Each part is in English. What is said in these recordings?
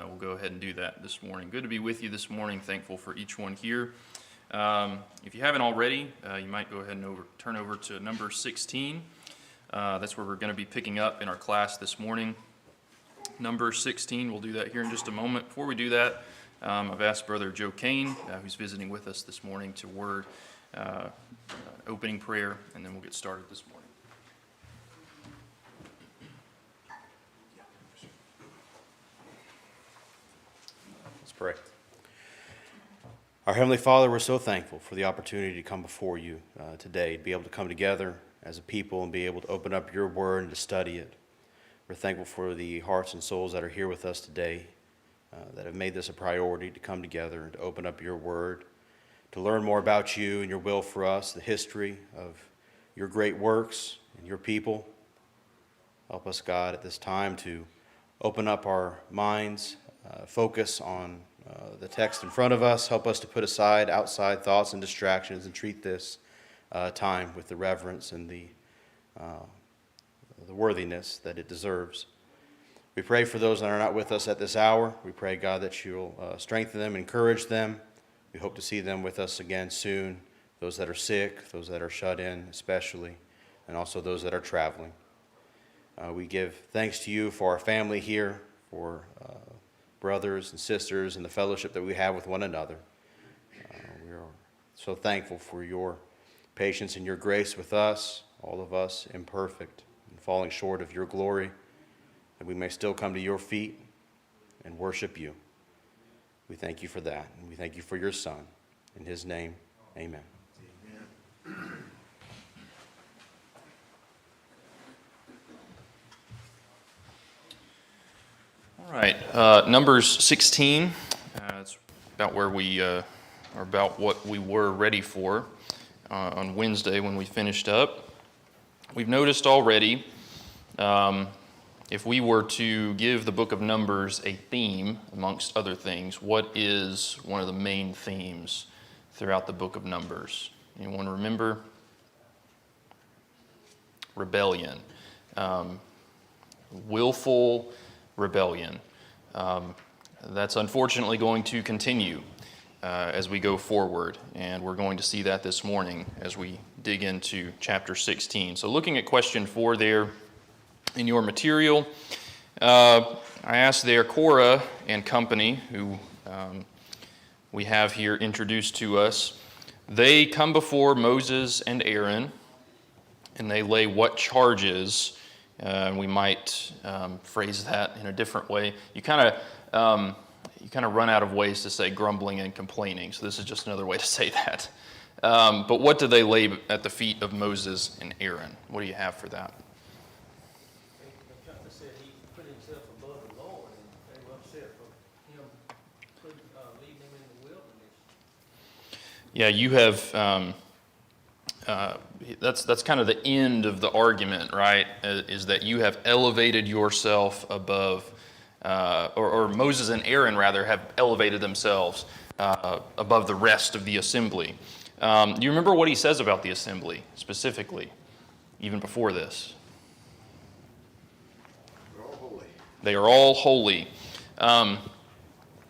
we'll go ahead and do that this morning. Good to be with you this morning. Thankful for each one here. If you haven't already, you might go ahead and turn over to number 16. That's where we're going to be picking up in our class this morning. Number 16, we'll do that here in just a moment. Before we do that, I've asked Brother Joe Kane, who's visiting with us this morning, to word opening prayer, and then we'll get started this morning. Let's pray. Our Heavenly Father, we're so thankful for the opportunity to come before you today, to be able to come together as a people and be able to open up your word and to study it. We're thankful for the hearts and souls that are here with us today that have made this a priority to come together and to open up your word, to learn more about you and your will for us, the history of your great works and your people. Help us, God, at this time to open up our minds, focus on the text in front of us. Help us to put aside outside thoughts and distractions and treat this time with the reverence and the worthiness that it deserves. We pray for those that are not with us at this hour. We pray, God, that you'll strengthen them, encourage them. We hope to see them with us again soon. Those that are sick, those that are shut in especially, and also those that are traveling. We give thanks to you for our family here, for brothers and sisters and the fellowship that we have with one another. We are so thankful for your patience and your grace with us, all of us imperfect and falling short of your glory, that we may still come to your feet and worship you. We thank you for that, and we thank you for your Son. In his name, amen. Amen. All right, Numbers 16. It's about where we are, about what we were ready for on Wednesday when we finished up. We've noticed already, if we were to give the book of Numbers a theme, amongst other things, what is one of the main themes throughout the book of Numbers? Anyone remember? Rebellion. Willful rebellion. That's unfortunately going to continue as we go forward, and we're going to see that this morning as we dig into chapter 16. So looking at question 4 there in your material, I asked there Korah and company, who we have here introduced to us. They come before Moses and Aaron, and they lay what charges. We might phrase that in a different way. You kind of run out of ways to say grumbling and complaining, so this is just another way to say that. But what do they lay at the feet of Moses and Aaron? What do you have for that? They said he put himself above the Lord, and they were upset for him leading them in the wilderness. Yeah, you have. That's kind of the end of the argument, right? Is that you have elevated yourself above, or Moses and Aaron rather have elevated themselves above the rest of the assembly. Do you remember what he says about the assembly specifically, even before this? They're all holy. They are all holy.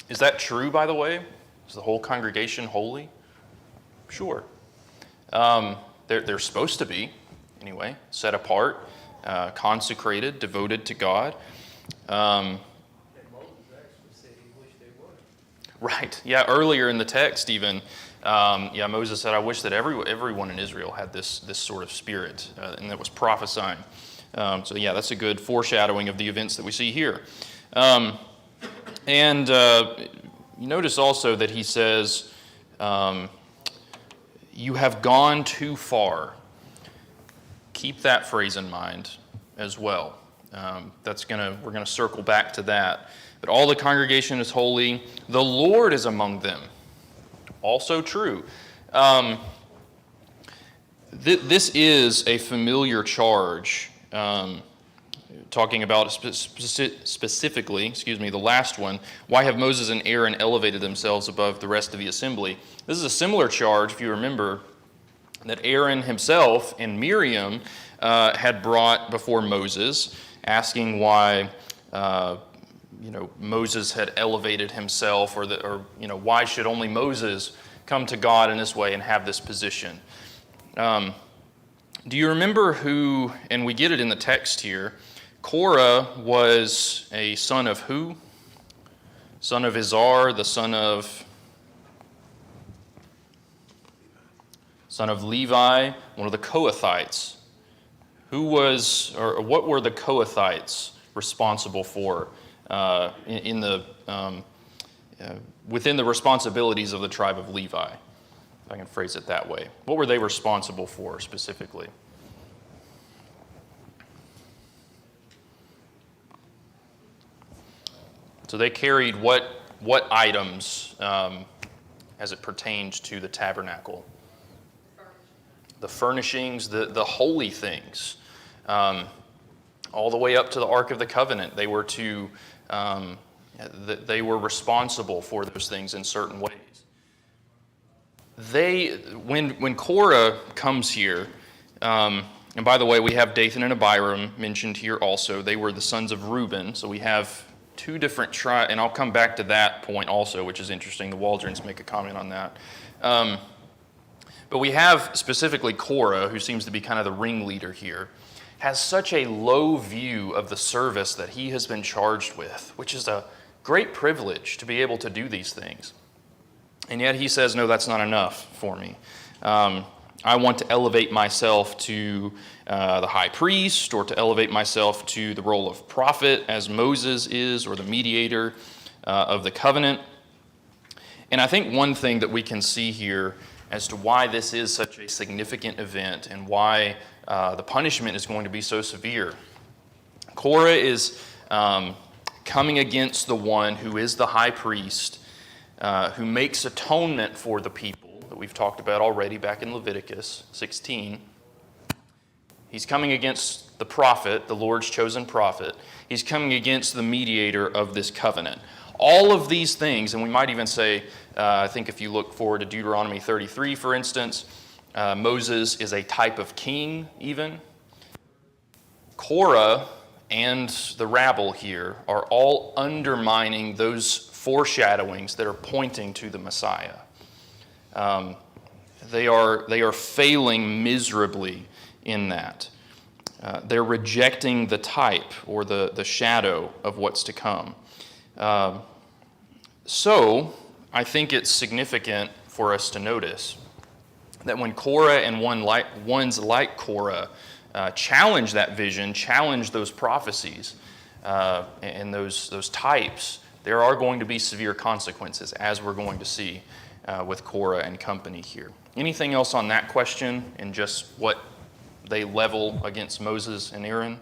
Is that true, by the way? Is the whole congregation holy? Sure. They're supposed to be, anyway, set apart, consecrated, devoted to God. And Moses actually said he wished they were. Right. Yeah. Earlier in the text, even, Moses said, "I wish that everyone in Israel had this sort of spirit," and that was prophesying. That's a good foreshadowing of the events that we see here. You notice also that he says, "You have gone too far." Keep that phrase in mind as well. We're gonna circle back to that. But all the congregation is holy. The Lord is among them. Also true. This is a familiar charge. Talking about specifically, the last one. Why have Moses and Aaron elevated themselves above the rest of the assembly? This is a similar charge, if you remember, that Aaron himself and Moses had elevated himself, or why should only Moses come to God in this way and have this position? Do you remember who, and we get it in the text here, Korah was a son of who? Son of Izhar, the son of Levi, one of the Kohathites. Who was, or what were the Kohathites responsible for within the responsibilities of the tribe of Levi? If I can phrase it that way. What were they responsible for specifically? So they carried what items as it pertained to the tabernacle? The furnishings, the holy things, all the way up to the Ark of the Covenant. They were they were responsible for those things in certain ways. When Korah comes here, and by the way, we have Dathan and Abiram mentioned here also. They were the sons of Reuben, so we have two different tribes, and I'll come back to that point also, which is interesting. The Waldrons make a comment on that. But we have specifically Korah, who seems to be kind of the ringleader here, has such a low view of the service that he has been charged with, which is a great privilege to be able to do these things. And yet he says, no, that's not enough for me. I want to elevate myself to the high priest, or to elevate myself to the role of prophet, as Moses is, or the mediator of the covenant. And I think one thing that we can see here as to why this is such a significant event and why the punishment is going to be so severe. Korah is coming against the one who is the high priest, who makes atonement for the people that we've talked about already back in Leviticus 16. He's coming against the prophet, the Lord's chosen prophet. He's coming against the mediator of this covenant. All of these things, and we might even say, I think if you look forward to Deuteronomy 33, for instance, Moses is a type of king even. Korah and the rabble here are all undermining those foreshadowings that are pointing to the Messiah. They are failing miserably in that. They're rejecting the type or the shadow of what's to come. So I think it's significant for us to notice that when Korah and ones like Korah challenge that vision, challenge those prophecies and those types, there are going to be severe consequences, as we're going to see with Korah and company here. Anything else on that question and just what they level against Moses and Aaron?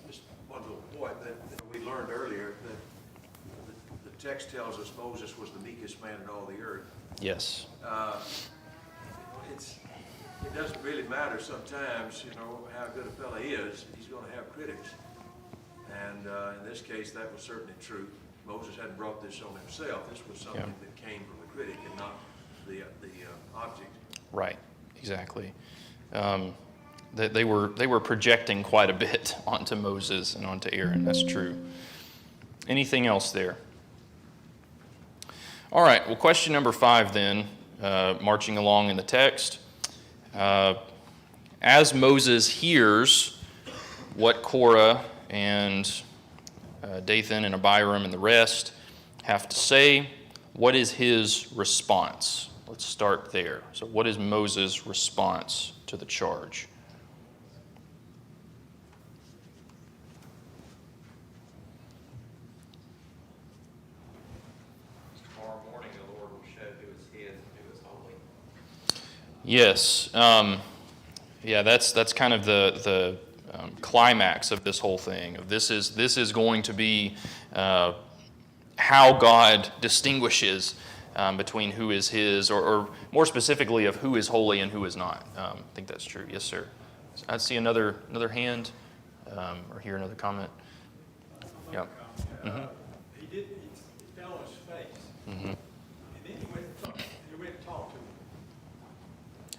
Just one little point that we learned earlier, that the text tells us Moses was the meekest man in all the earth. Yes. It doesn't really matter sometimes, how good a fella is. He's going to have critics. And in this case, that was certainly true. Moses hadn't brought this on himself. This was something that came from the critic and not the object. Right, exactly. They were projecting quite a bit onto Moses and onto Aaron. That's true. Anything else there? All right, well, question number 5 then, marching along in the text. As Moses hears what Korah and Dathan and Abiram and the rest have to say, what is his response? Let's start there. So what is Moses' response to the charge? Tomorrow morning the Lord will show who is his and who is holy. Yes. That's kind of the climax of this whole thing. This is going to be how God distinguishes between who is his, or more specifically of who is holy and who is not. I think that's true. Yes, sir. I see another hand, or hear another comment. Yeah. Mm-hmm. He fell on his face. Mm-hmm. And then he went and talked to him.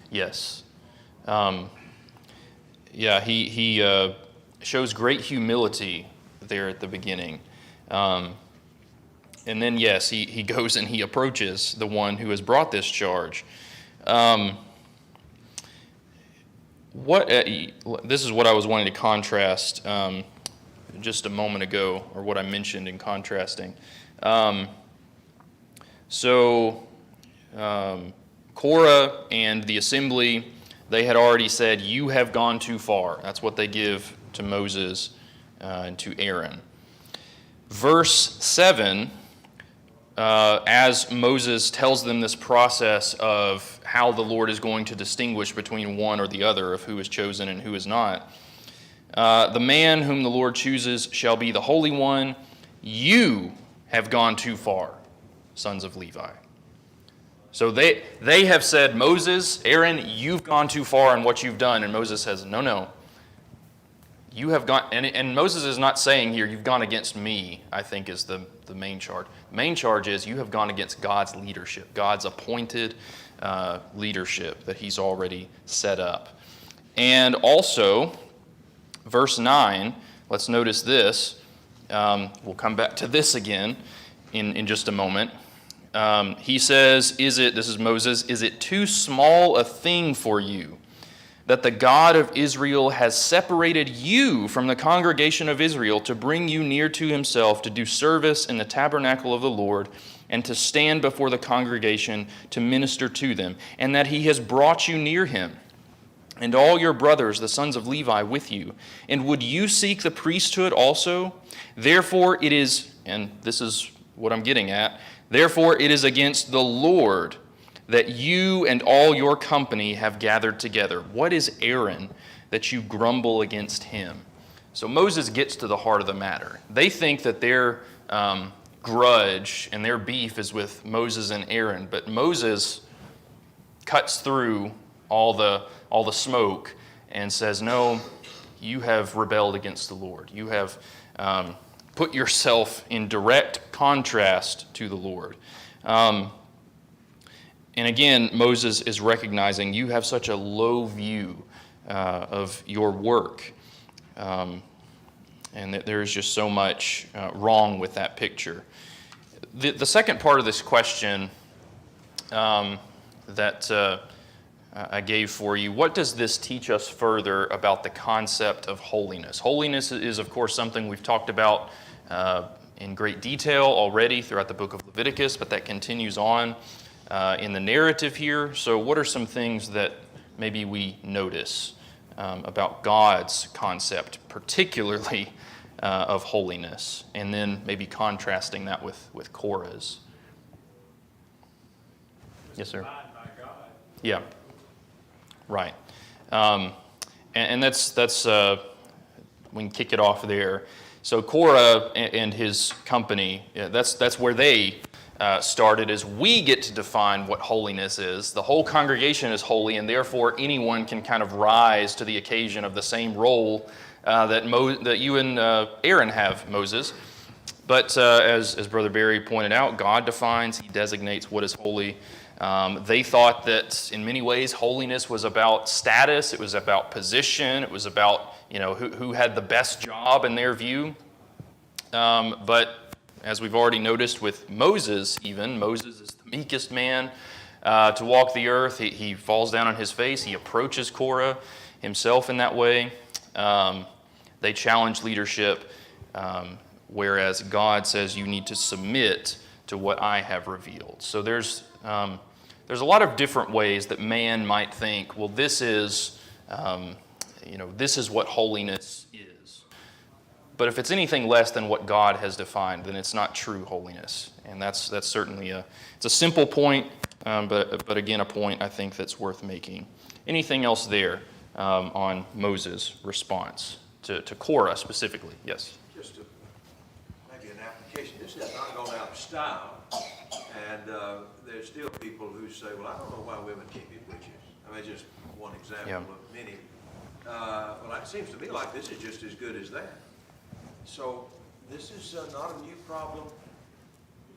Yes. He shows great humility there at the beginning. And then, yes, he goes and he approaches the one who has brought this charge. This is what I was wanting to contrast just a moment ago, or what I mentioned in contrasting. Korah and the assembly, they had already said, "You have gone too far." That's what they give to Moses and to Aaron. Verse 7, as Moses tells them this process of how the Lord is going to distinguish between one or the other, of who is chosen and who is not, the man whom the Lord chooses shall be the Holy One. You have gone too far, sons of Levi. So they have said, "Moses, Aaron, you've gone too far in what you've done." And Moses says, no. You have gone, and Moses is not saying here, "You've gone against me," I think is the main charge. The main charge is you have gone against God's leadership, God's appointed leadership that he's already set up. And also, verse 9, let's notice this. We'll come back to this again in just a moment. He says, this is Moses, "Is it too small a thing for you that the God of Israel has separated you from the congregation of Israel to bring you near to himself, to do service in the tabernacle of the Lord, and to stand before the congregation to minister to them, and that he has brought you near him, and all your brothers, the sons of Levi, with you? And would you seek the priesthood also? Therefore it is," and this is what I'm getting at, "therefore it is against the Lord that you and all your company have gathered together. What is Aaron that you grumble against him?" So Moses gets to the heart of the matter. They think that their grudge and their beef is with Moses and Aaron, but Moses cuts through all the smoke and says, "No, you have rebelled against the Lord. You have put yourself in direct contrast to the Lord." And again, Moses is recognizing you have such a low view of your work, and that there is just so much wrong with that picture. The second part of this question that I gave for you, what does this teach us further about the concept of holiness? Holiness is, of course, something we've talked about in great detail already throughout the book of Leviticus, but that continues on in the narrative here. So what are some things that maybe we notice about God's concept, particularly of holiness, and then maybe contrasting that with Korah's? Yes, sir. Defined by God. Yeah. Right. And that's we can kick it off there. So Korah and his company, that's where they started, is we get to define what holiness is. The whole congregation is holy, and therefore anyone can kind of rise to the occasion of the same role that you and Aaron have, Moses. But as Brother Barry pointed out, God defines, he designates what is holy. They thought that in many ways holiness was about status, it was about position, it was about who had the best job in their view. But as we've already noticed with Moses even, Moses is the meekest man to walk the earth. He falls down on his face. He approaches Korah himself in that way. They challenge leadership, whereas God says you need to submit to what I have revealed. So there's a lot of different ways that man might think, well, this is what holiness is. But if it's anything less than what God has defined, then it's not true holiness. And that's certainly it's a simple point, but again, a point I think that's worth making. Anything else there on Moses' response to Korah specifically? Yes? Just maybe an application. This is not going out of style. And there's still people who say, well, I don't know why women can't be witches. I mean, just one example of many. Well, it seems to me like this is just as good as that. So this is not a new problem,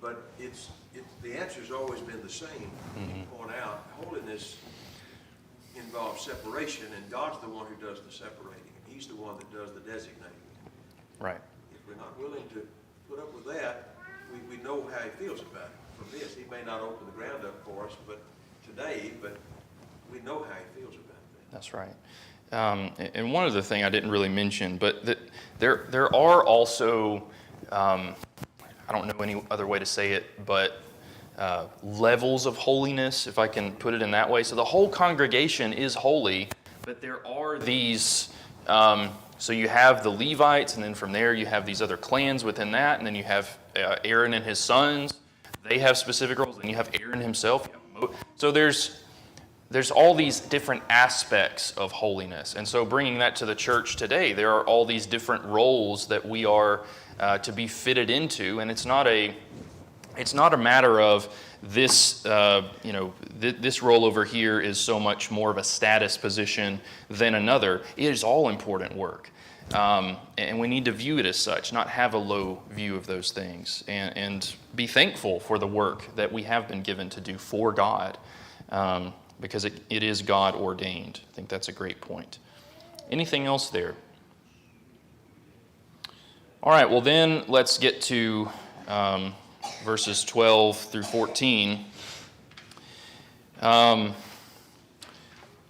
but the answer's always been the same. You point out, holiness involves separation, and God's the one who does the separating. He's the one that does the designating. Right. If we're not willing to put up with that, we know how he feels about it. From this, he may not open the ground up for us, but we know how he feels about that. That's right. And one other thing I didn't really mention, but there are also, I don't know any other way to say it, but levels of holiness, if I can put it in that way. So the whole congregation is holy, but there are these, so you have the Levites, and then from there you have these other clans within that, and then you have Aaron and his sons. They have specific roles, and you have Aaron himself. So there's all these different aspects of holiness. And so bringing that to the church today, there are all these different roles that we are to be fitted into, and it's not a matter of this, this role over here is so much more of a status position than another. It is all important work. And we need to view it as such, not have a low view of those things, and be thankful for the work that we have been given to do for God, because it is God ordained. I think that's a great point. Anything else there? All right, well then let's get to verses 12 through 14.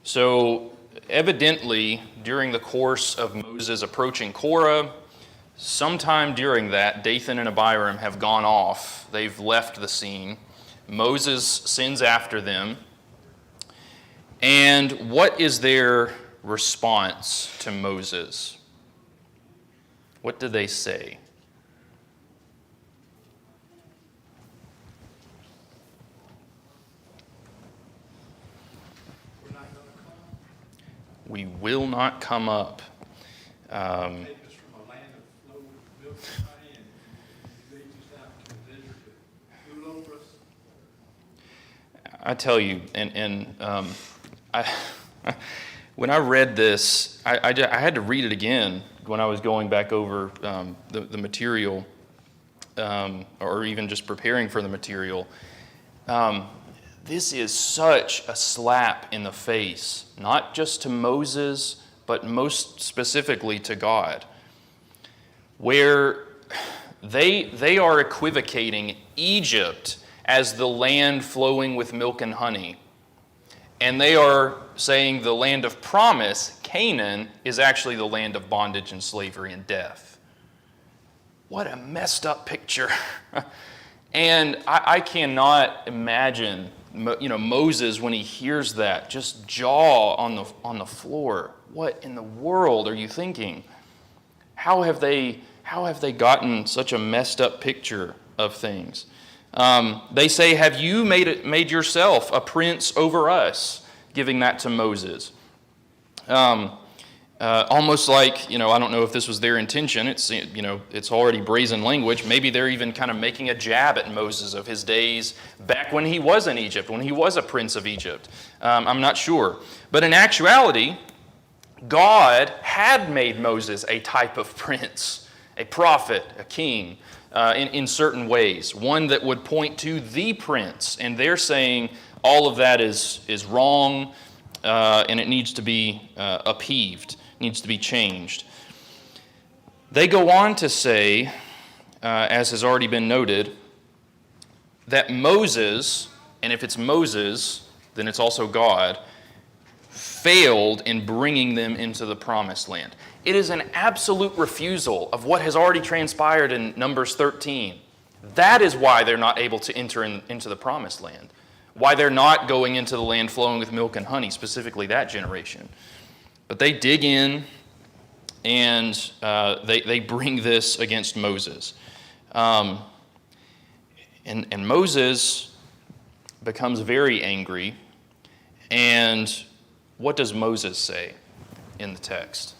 So evidently, during the course of Moses approaching Korah, sometime during that, Dathan and Abiram have gone off. They've left the scene. Moses sends after them. And what is their response to Moses? What do they say? We will not come up. Take us from a land of flow with milk and honey, and lead us out to the desert to rule over us. I tell you, when I read this, I had to read it again when I was going back over the material, or even just preparing for the material. This is such a slap in the face, not just to Moses, but most specifically to God, where they are equivocating Egypt as the land flowing with milk and honey. And they are saying the land of promise, Canaan, is actually the land of bondage and slavery and death. What a messed up picture. And I cannot imagine, Moses, when he hears that, just jaw on the floor. What in the world are you thinking? How have they gotten such a messed up picture of things? They say, have you made yourself a prince over us? Giving that to Moses. Almost like, I don't know if this was their intention. It's already brazen language. Maybe they're even kind of making a jab at Moses of his days back when he was in Egypt, when he was a prince of Egypt. I'm not sure. But in actuality, God had made Moses a type of prince, a prophet, a king, in certain ways. One that would point to the prince. And they're saying all of that is wrong, and it needs to be upheaved, needs to be changed. They go on to say, as has already been noted, that Moses, and if it's Moses, then it's also God, failed in bringing them into the promised land. It is an absolute refusal of what has already transpired in Numbers 13. That is why they're not able to enter into the promised land. Why they're not going into the land flowing with milk and honey, specifically that generation. But they dig in and they bring this against Moses. And Moses becomes very angry. And what does Moses say in the text?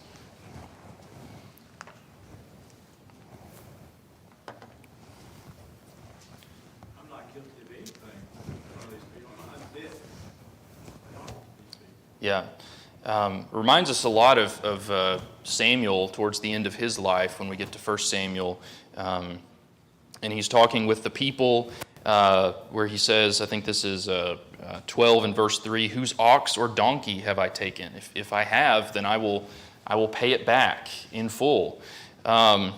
I'm not guilty of anything. Or these people, I'm dead. Yeah. Reminds us a lot of Samuel towards the end of his life when we get to 1 Samuel. And he's talking with the people where he says, I think this is 12 and verse 3, whose ox or donkey have I taken? If I have, then I will pay it back in full. But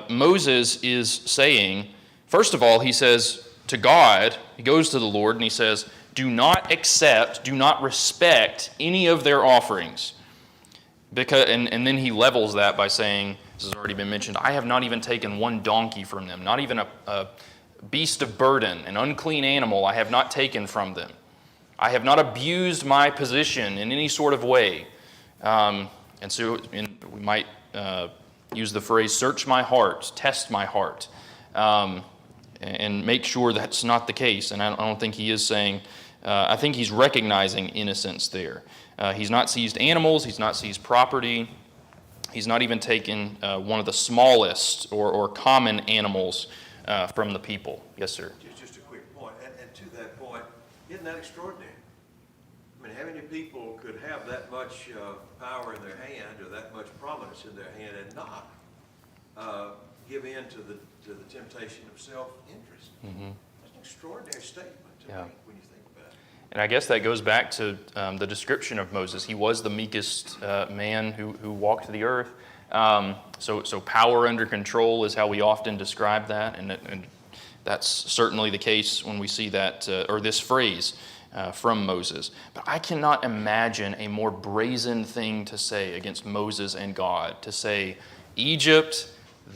Moses is saying, first of all, he says to God, he goes to the Lord and he says, do not accept, do not respect any of their offerings. And then he levels that by saying, this has already been mentioned, I have not even taken one donkey from them, not even a beast of burden, an unclean animal I have not taken from them. I have not abused my position in any sort of way. And so we might use the phrase, search my heart, test my heart, and make sure that's not the case. And I don't think he is saying, I think he's recognizing innocence there. He's not seized animals, he's not seized property, he's not even taken one of the smallest or common animals from the people. Yes, sir. Just a quick point, and to that point, isn't that extraordinary? I mean, how many people could have that much power in their hand or that much prominence in their hand and not give in to the temptation of self-interest? Mm-hmm. That's an extraordinary statement to Yeah. make when you think about it. And I guess that goes back to the description of Moses. He was the meekest man who walked the earth. So power under control is how we often describe that, and that's certainly the case when we see that, or this phrase from Moses. But I cannot imagine a more brazen thing to say against Moses and God, to say, Egypt,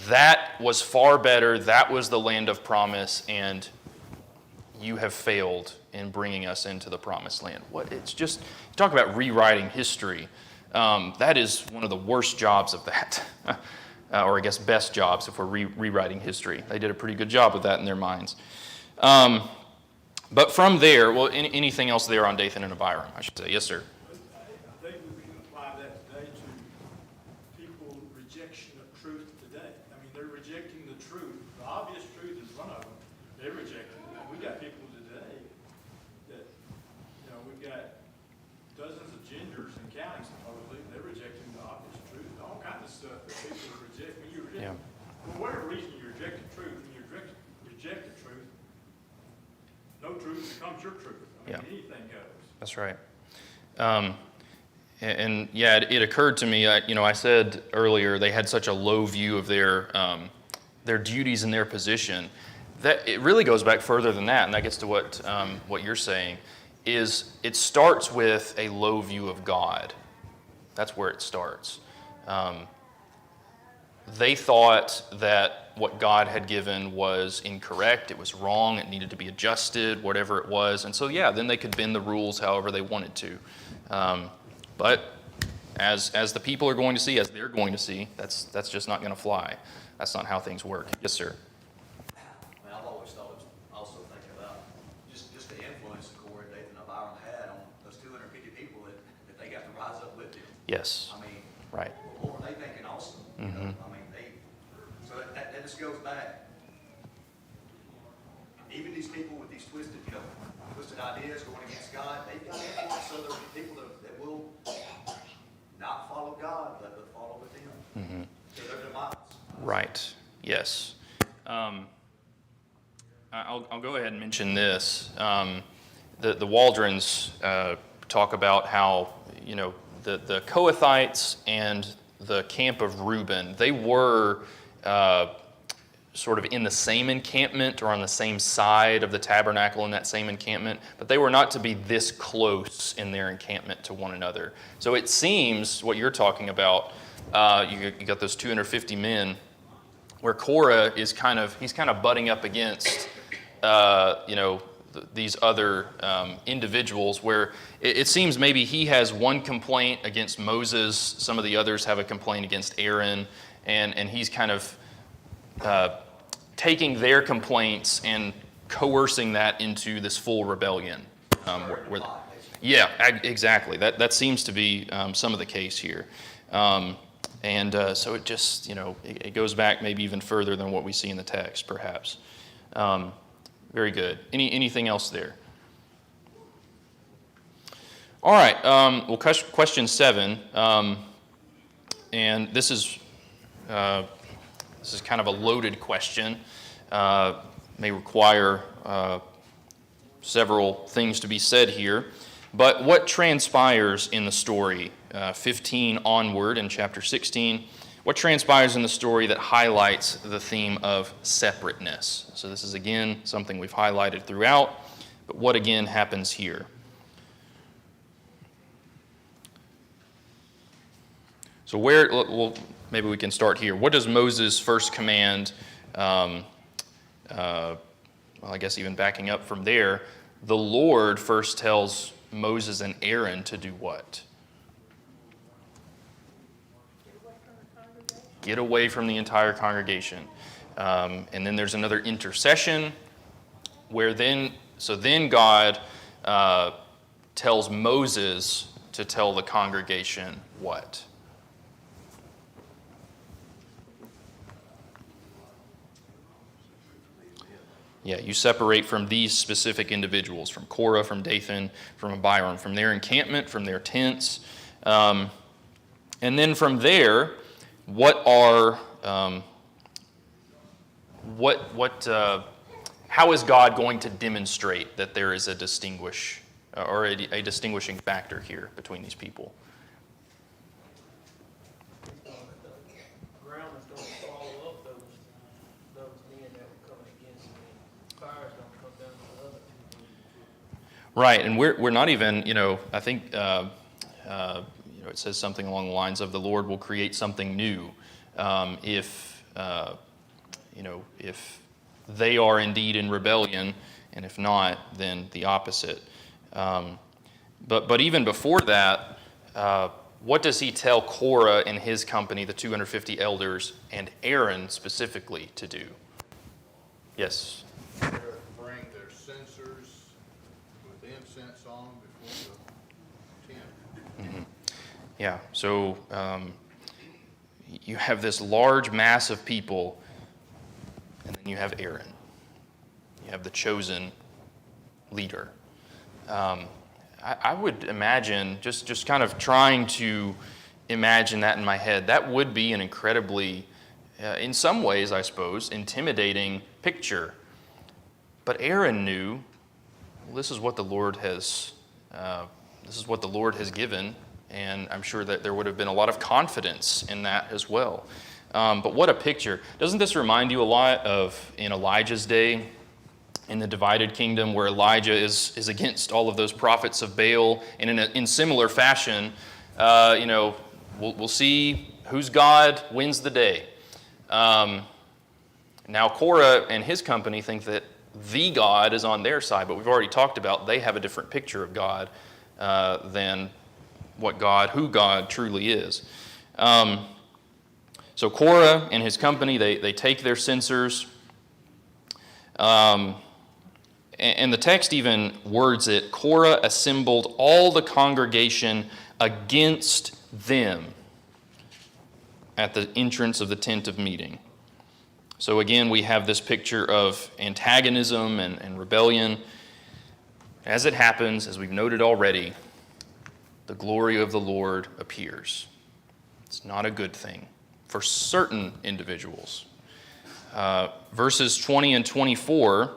that was far better, that was the land of promise, and you have failed in bringing us into the promised land. It's just, talk about rewriting history. That is one of the worst jobs of that, or I guess best jobs if we're rewriting history. They did a pretty good job with that in their minds. But from there, well, anything else there on Dathan and Abiram, I should say. Yes, sir. I think we can apply that today to people's rejection of truth today. I mean, they're rejecting the truth. The obvious truth is one of them. They're rejecting it. And we got people today that, we've got dozens of genders and counting supposedly. They're rejecting the obvious truth. All kinds of stuff that people reject. When you reject, for whatever reason you reject the truth, when you reject the truth, no truth becomes your truth. I mean, anything goes. That's right. And yeah, it occurred to me, I said earlier they had such a low view of their duties and their position. That it really goes back further than that, and that gets to what you're saying, is it starts with a low view of God. That's where it starts. They thought that what God had given was incorrect, it was wrong, it needed to be adjusted, whatever it was. And so, then they could bend the rules however they wanted to. But as the people are going to see, as they're going to see, that's just not going to fly. That's not how things work. Yes, sir. I've always thought, also thinking about just the influence that Korah, Dathan, and Abiram had on those 250 people that they got to rise up with them. Yes. I mean, Right. what were they thinking also? You know? I mean, so that just goes back. Even these people with these twisted ideas going against God, they've got influence other people that will not follow God, but follow with Him to their demise. Right. Yes. I'll go ahead and mention this. The Waldrons talk about how the Kohathites and the camp of Reuben, they were sort of in the same encampment or on the same side of the tabernacle in that same encampment, but they were not to be this close in their encampment to one another. So it seems what you're talking about, you got those 250 men, where Korah is he's kind of butting up against, these other individuals, where it seems maybe he has one complaint against Moses, some of the others have a complaint against Aaron, and he's kind of taking their complaints and coercing that into this full rebellion. Exactly. That seems to be some of the case here. So it just, it goes back maybe even further than what we see in the text, perhaps. Very good. Anything else there? All right. Well, question 7, and this is kind of a loaded question. May require several things to be said here. But what transpires in the story, 15 onward in chapter 16? what transpires in the story that highlights the theme of separateness? So this is, again, something we've highlighted throughout, but what again happens here? So well, maybe we can start here. What does Moses' first command, well, I guess even backing up from there, the Lord first tells Moses and Aaron to do what? Get away from the entire congregation. And then there's another intercession where then God tells Moses to tell the congregation what? Yeah, you separate from these specific individuals, from Korah, from Dathan, from Abiram, from their encampment, from their tents. And then from there, how is God going to demonstrate that there is a distinguishing factor here between these people? Ground is gonna swallow up those men that were coming against him, and fire's gonna come down on the other people. Right, and we're not even, I think, it says something along the lines of the Lord will create something new if they are indeed in rebellion, and if not, then the opposite. But even before that, what does he tell Korah and his company, the 250 elders, and Aaron specifically to do? Yes? Bring their censers with incense on them before the tent. Yeah, so you have this large mass of people, and then you have Aaron. You have the chosen leader. I would imagine, just kind of trying to imagine that in my head, that would be an incredibly, in some ways, I suppose, intimidating picture. But Aaron knew, well, this is what the Lord has given, and I'm sure that there would have been a lot of confidence in that as well. But what a picture. Doesn't this remind you a lot of in Elijah's day, in the divided kingdom, where Elijah is against all of those prophets of Baal, and in similar fashion, we'll see whose God wins the day. Now Korah and his company think that the God is on their side, but we've already talked about they have a different picture of God than who God truly is. So Korah and his company, they take their censers. And the text even words it, Korah assembled all the congregation against them at the entrance of the tent of meeting. So again, we have this picture of antagonism and rebellion. As it happens, as we've noted already, the glory of the Lord appears. It's not a good thing for certain individuals. Verses 20 and 24,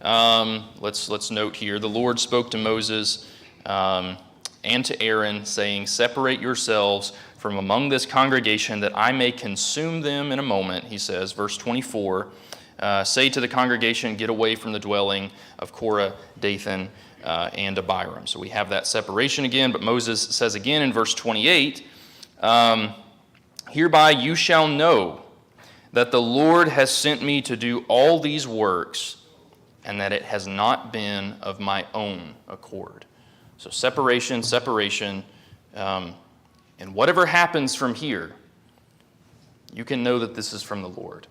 let's note here, the Lord spoke to Moses and to Aaron, saying, "Separate yourselves from among this congregation, that I may consume them in a moment," he says, verse 24. Say to the congregation, get away from the dwelling of Korah, Dathan, and Abiram. So we have that separation again, but Moses says again in verse 28, hereby you shall know that the Lord has sent me to do all these works, and that it has not been of my own accord. So separation, and whatever happens from here, you can know that this is from the Lord.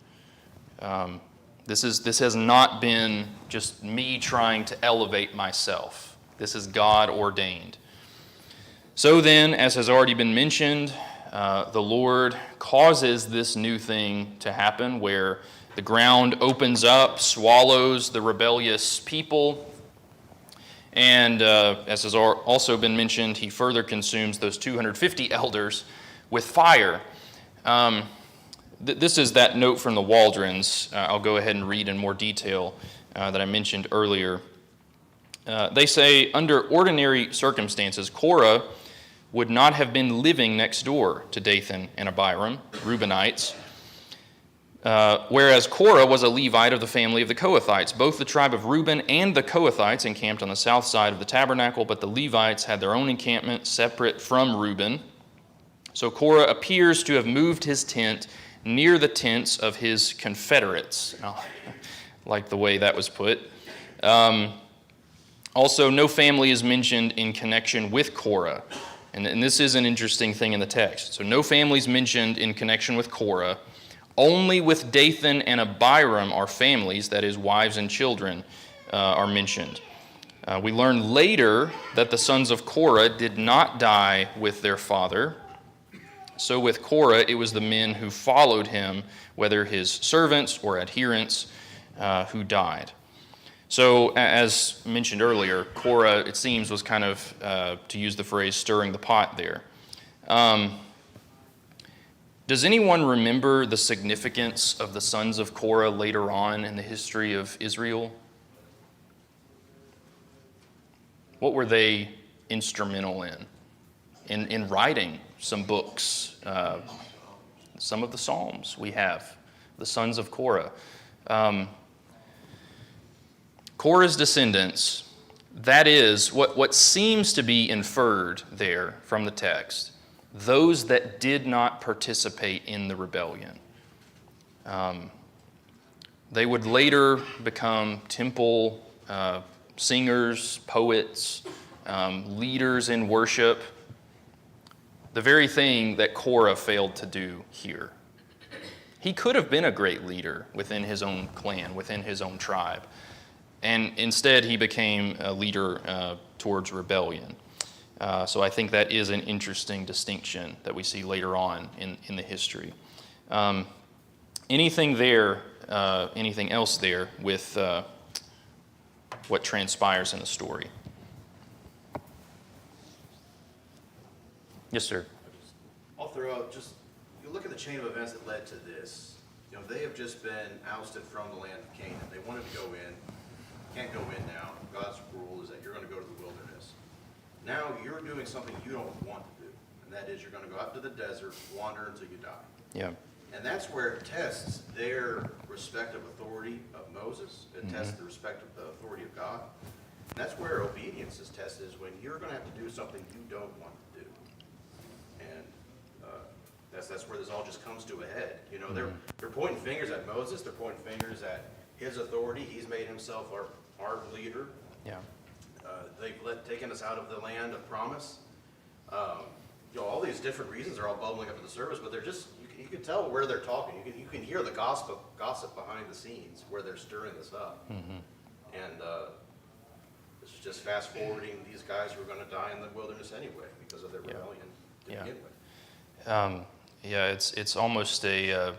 This has not been just me trying to elevate myself. This is God ordained. So then, as has already been mentioned, the Lord causes this new thing to happen where the ground opens up, swallows the rebellious people, and as has also been mentioned, he further consumes those 250 elders with fire. This is that note from the Waldrons. I'll go ahead and read in more detail that I mentioned earlier. They say, under ordinary circumstances, Korah would not have been living next door to Dathan and Abiram, Reubenites, whereas Korah was a Levite of the family of the Kohathites. Both the tribe of Reuben and the Kohathites encamped on the south side of the tabernacle, but the Levites had their own encampment separate from Reuben. So Korah appears to have moved his tent near the tents of his confederates. I like the way that was put. Also, no family is mentioned in connection with Korah. And this is an interesting thing in the text. So no families mentioned in connection with Korah. Only with Dathan and Abiram are families, that is, wives and children, are mentioned. We learn later that the sons of Korah did not die with their father. So with Korah, it was the men who followed him, whether his servants or adherents, who died. So as mentioned earlier, Korah, it seems, was kind of, to use the phrase, stirring the pot there. Does anyone remember the significance of the sons of Korah later on in the history of Israel? What were they instrumental in writing some books? Some of the Psalms we have, the sons of Korah. Korah's descendants, that is what seems to be inferred there from the text, those that did not participate in the rebellion. They would later become temple singers, poets, leaders in worship, the very thing that Korah failed to do here. He could have been a great leader within his own clan, within his own tribe. And instead, he became a leader towards rebellion. So I think that is an interesting distinction that we see later on in the history. Anything else there with what transpires in the story? Yes, sir. I'll throw out just, you look at the chain of events that led to this. You know, they have just been ousted from the land of Canaan. They wanted to go in, can't go in now. God's rule is that you're going to go to the wilderness. Now you're doing something you don't want to do, and that is you're going to go out to the desert, wander until you die. Yeah. And that's where it tests their respect of authority of Moses. It tests the respect of the authority of God. And that's where obedience is tested, is when you're going to have to do something you don't want to do. And that's where this all just comes to a head. You know, they're pointing fingers at Moses. They're pointing fingers at his authority. He's made himself our leader. Yeah. They've taken us out of the land of promise. You know, all these different reasons are all bubbling up in the surface, but they're just, you can tell where they're talking. You can hear the gossip behind the scenes where they're stirring this up. And this is just fast forwarding these guys who are going to die in the wilderness anyway because of their rebellion to begin with. Yeah, it's almost a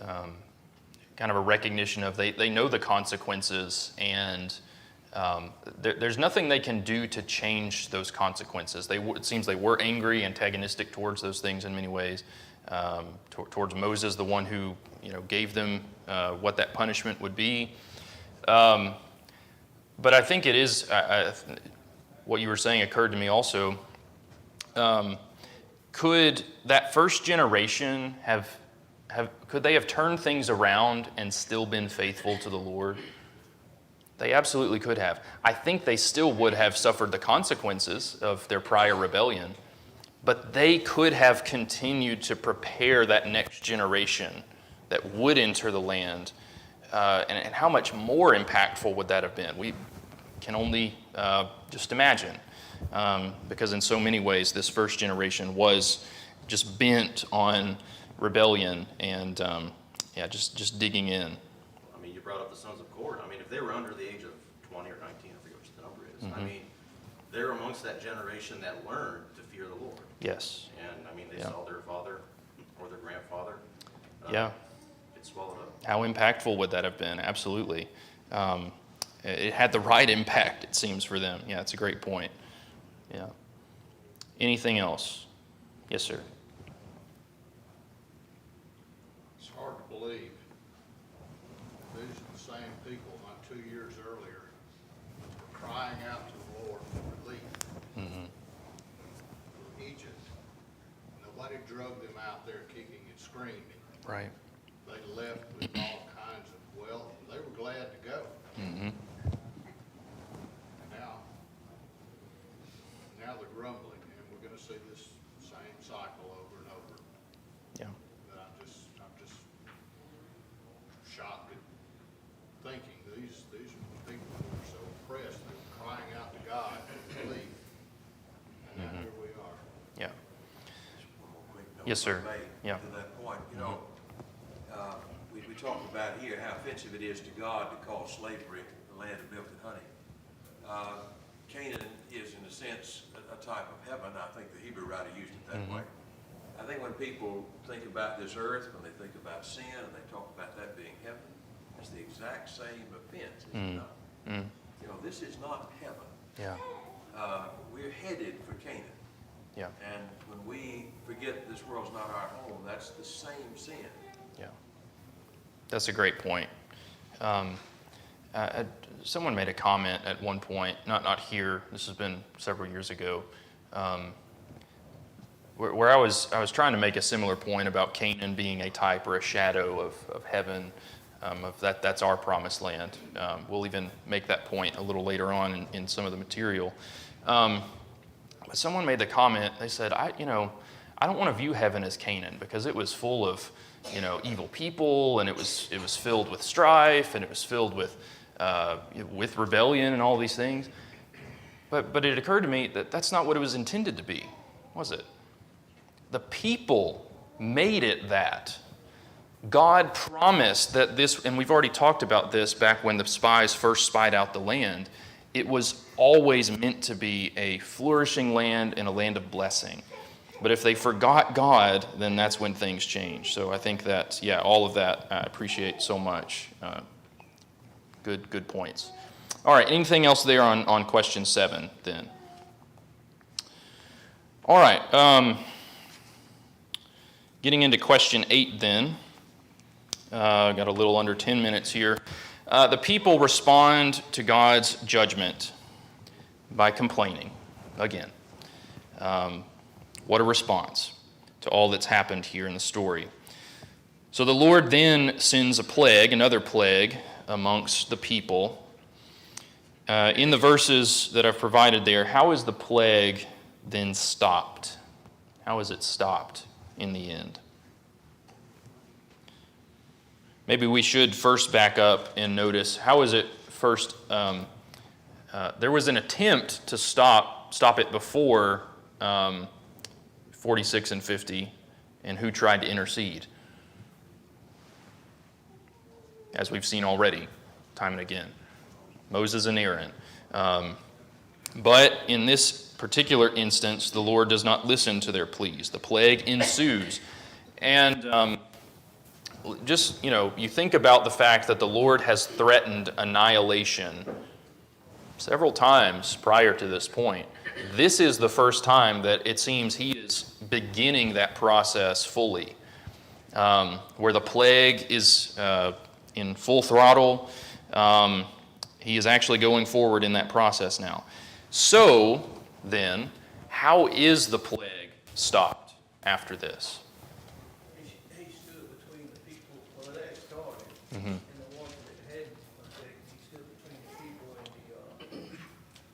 kind of a recognition of they know the consequences, and there's nothing they can do to change those consequences. It seems they were angry, antagonistic towards those things in many ways, towards Moses, the one who gave them what that punishment would be. But I think it is what you were saying occurred to me also. Could that first generation could they have turned things around and still been faithful to the Lord? They absolutely could have. I think they still would have suffered the consequences of their prior rebellion, but they could have continued to prepare that next generation that would enter the land. And how much more impactful would that have been? We can only just imagine. Because in so many ways, this first generation was just bent on rebellion and just digging in. I mean, you brought up the sons of Korah. I mean, if they were under the age of 20 or 19, I forget which the number is. I mean, they're amongst that generation that learned to fear the Lord. Yes. And I mean, they saw their father or their grandfather get swallowed up. How impactful would that have been? Absolutely. It had the right impact, it seems, for them. Yeah, it's a great point. Yeah. Anything else? Yes, sir. It's hard to believe. These are the same people not 2 years earlier were crying out to the Lord for relief from Egypt. drug them out there kicking and screaming. Right. They left with all kinds of wealth, and they were glad to go. Mm-hmm. Now they're grumbling, and we're gonna see this same cycle over and over. Yeah. But I'm just shocked at thinking these are people who are so oppressed, they were crying out to God to believe. And now here we are. Yeah. One more quick note, Yes, sir. if I may, Yeah. To that point, we talked about here how offensive it is to God to call slavery the land of milk and honey. Canaan is, in a sense, a type of heaven. I think the Hebrew writer used it that way. I think when people think about this earth, when they think about sin, and they talk about that being heaven, it's the exact same offense, is it not? You know, this is not heaven. Yeah. We're headed for Canaan. Yeah. And when we forget this world's not our home, that's the same sin. Yeah. That's a great point. Someone made a comment at one point, not here, this has been several years ago, where I was trying to make a similar point about Canaan being a type or a shadow of heaven, of that's our promised land. We'll even make that point a little later on in some of the material. But someone made the comment, they said, I don't want to view heaven as Canaan because it was full of, evil people, and it was filled with strife, and it was filled with rebellion and all these things. But it occurred to me that that's not what it was intended to be, was it? The people made it that. God promised that this, and we've already talked about this back when the spies first spied out the land, it was always meant to be a flourishing land and a land of blessing. But if they forgot God, then that's when things change. So I think that, all of that I appreciate so much. Good points. All right, anything else there on question 7 then? All right, getting into question 8 then. Got a little under 10 minutes here. The people respond to God's judgment by complaining again. What a response to all that's happened here in the story. So the Lord then sends a plague, another plague, amongst the people. In the verses that I've provided there, how is the plague then stopped? How is it stopped in the end? Maybe we should first back up and notice, how is it first, there was an attempt to stop it before 46 and 50, and who tried to intercede? As we've seen already, time and again, Moses and Aaron. But in this particular instance, the Lord does not listen to their pleas. The plague ensues. And you think about the fact that the Lord has threatened annihilation several times prior to this point. This is the first time that it seems he is beginning that process fully, where the plague is in full throttle. He is actually going forward in that process now. So then, how is the plague stopped after this? He stood between the people, well, that started, Mm-hmm. and the ones that hadn't, he stood between the people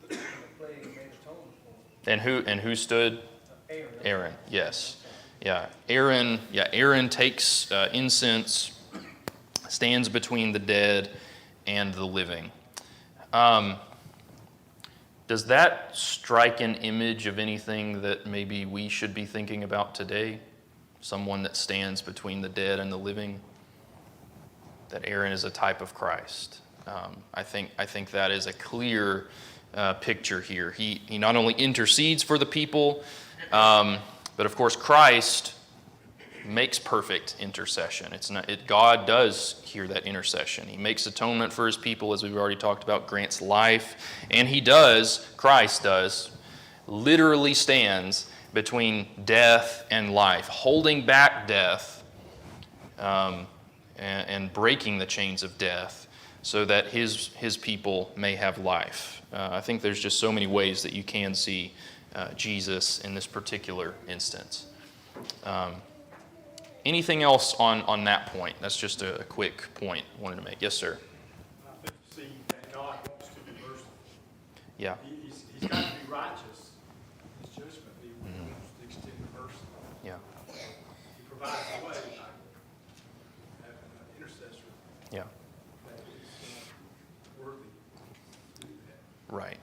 and the plague made atonement for them. And who stood? Aaron. Aaron, yes. Yeah, Aaron takes incense, stands between the dead and the living. Does that strike an image of anything that maybe we should be thinking about today? Someone that stands between the dead and the living? That Aaron is a type of Christ. I think that is a clear picture here. He not only intercedes for the people, but of course Christ makes perfect intercession. God does hear that intercession. He makes atonement for his people, as we've already talked about, grants life, and Christ does, literally stands between death and life, holding back death and breaking the chains of death so that his people may have life. I think there's just so many ways that you can see Jesus in this particular instance. Anything else on that point? That's just a quick point I wanted to make. Yes, sir. I think you see that God wants to be merciful. Yeah. He's got to be righteous. His judgment, he wants to extend mercy. Yeah. He provides a way by having an intercessor Yeah. that is worthy to do that. Right.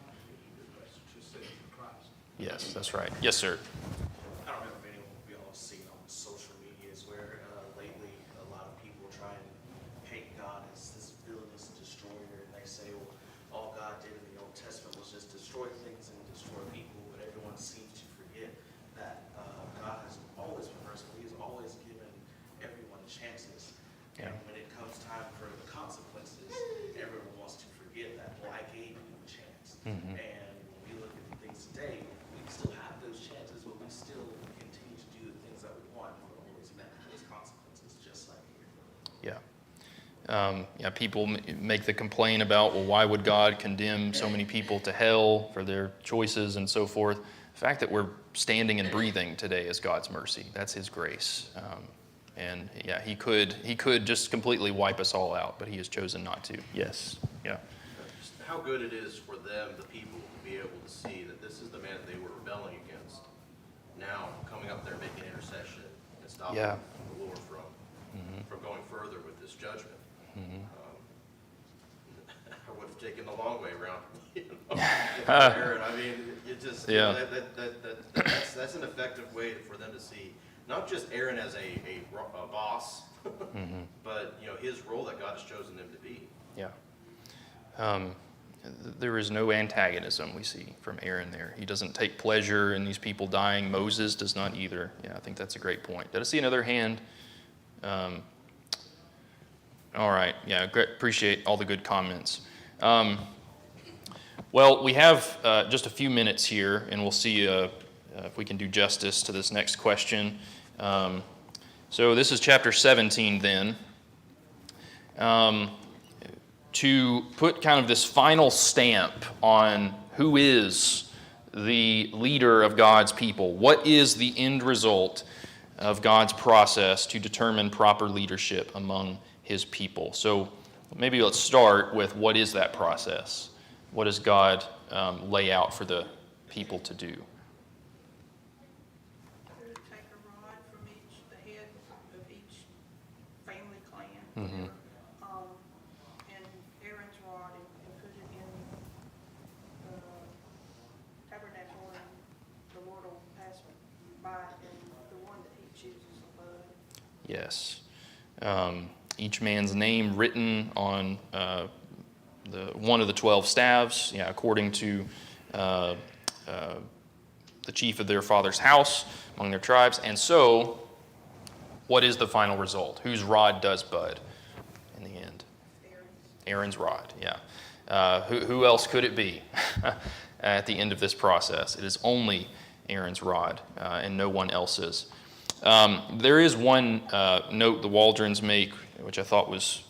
That's just said in Christ. Yes, that's right. Yes, sir. I don't know if anyone we all seen on social medias where lately a lot of people try and paint God as this villainous destroyer, and they say, well, all God did in the Old Testament was just destroy things and destroy people, but everyone seems to forget that God has always been merciful. He has always given everyone chances. Yeah. And when it comes time for the consequences, everyone wants to forget that, well, I gave you a chance. Mhm. And when we look at the things today, we still have those chances, but we still continue to do the things that we want. We're always met with those consequences, just like here. Yeah. Yeah, people make the complaint about, well, why would God condemn so many people to hell for their choices and so forth? The fact that we're standing and breathing today is God's mercy. That's His grace. And yeah, He could just completely wipe us all out, but He has chosen not to. Yes. Yeah. Just how good it is for them, the people, to be able to see that this is the man that they were rebelling against. Now, coming up there, making intercession and stopping Yeah. the Lord from going further with this judgment. I would have taken the long way around. Aaron, I mean, it just, Yeah. that's an effective way for them to see, not just Aaron as a boss, but, his role that God has chosen him to be. Yeah. There is no antagonism we see from Aaron there. He doesn't take pleasure in these people dying. Moses does not either. Yeah, I think that's a great point. Did I see another hand? All right. Yeah, great. Appreciate all the good comments. Well, we have just a few minutes here, and we'll see if we can do justice to this next question. So this is chapter 17 then. To put kind of this final stamp on who is the leader of God's people. What is the end result of God's process to determine proper leadership among His people? So maybe let's start with, what is that process? What does God lay out for the people to do? They're to take a rod from the head of each family clan, Mhm. and Aaron's rod, and put it in the tabernacle, and the Lord will pass by it, and the one that He chooses above. Yes. Each man's name written on one of the 12 staves, according to the chief of their father's house among their tribes. And so, what is the final result? Whose rod does bud in the end? Aaron's rod, yeah. Who else could it be at the end of this process? It is only Aaron's rod and no one else's. There is one note the Waldrons make, which I thought was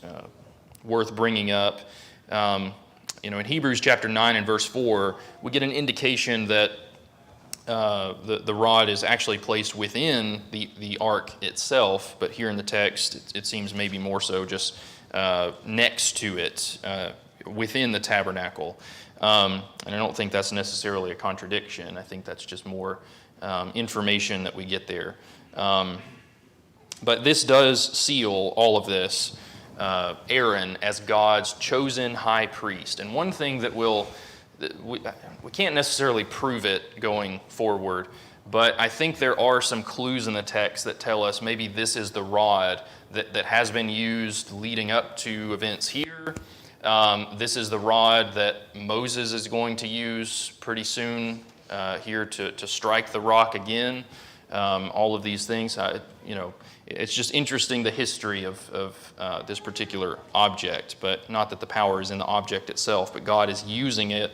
worth bringing up. In Hebrews chapter 9 and verse 4, we get an indication that the rod is actually placed within the ark itself, but here in the text, it seems maybe more so just next to it, within the tabernacle. And I don't think that's necessarily a contradiction. I think that's just more information that we get there. But this does seal all of this, Aaron as God's chosen high priest. And one thing that we can't necessarily prove it going forward, but I think there are some clues in the text that tell us maybe this is the rod that has been used leading up to events here. This is the rod that Moses is going to use pretty soon here to strike the rock again. All of these things, it's just interesting, the history of this particular object, but not that the power is in the object itself, but God is using it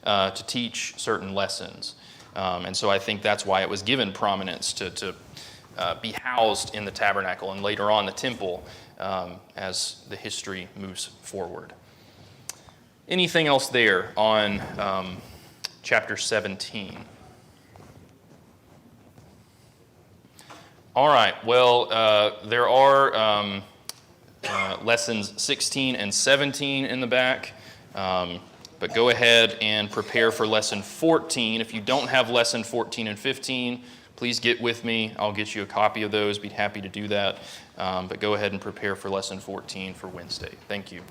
to teach certain lessons. And so I think that's why it was given prominence to be housed in the tabernacle and later on the temple as the history moves forward. Anything else there on chapter 17? All right, well, there are lessons 16 and 17 in the back, but go ahead and prepare for lesson 14. If you don't have lesson 14 and 15, please get with me. I'll get you a copy of those. Be happy to do that. But go ahead and prepare for lesson 14 for Wednesday. Thank you.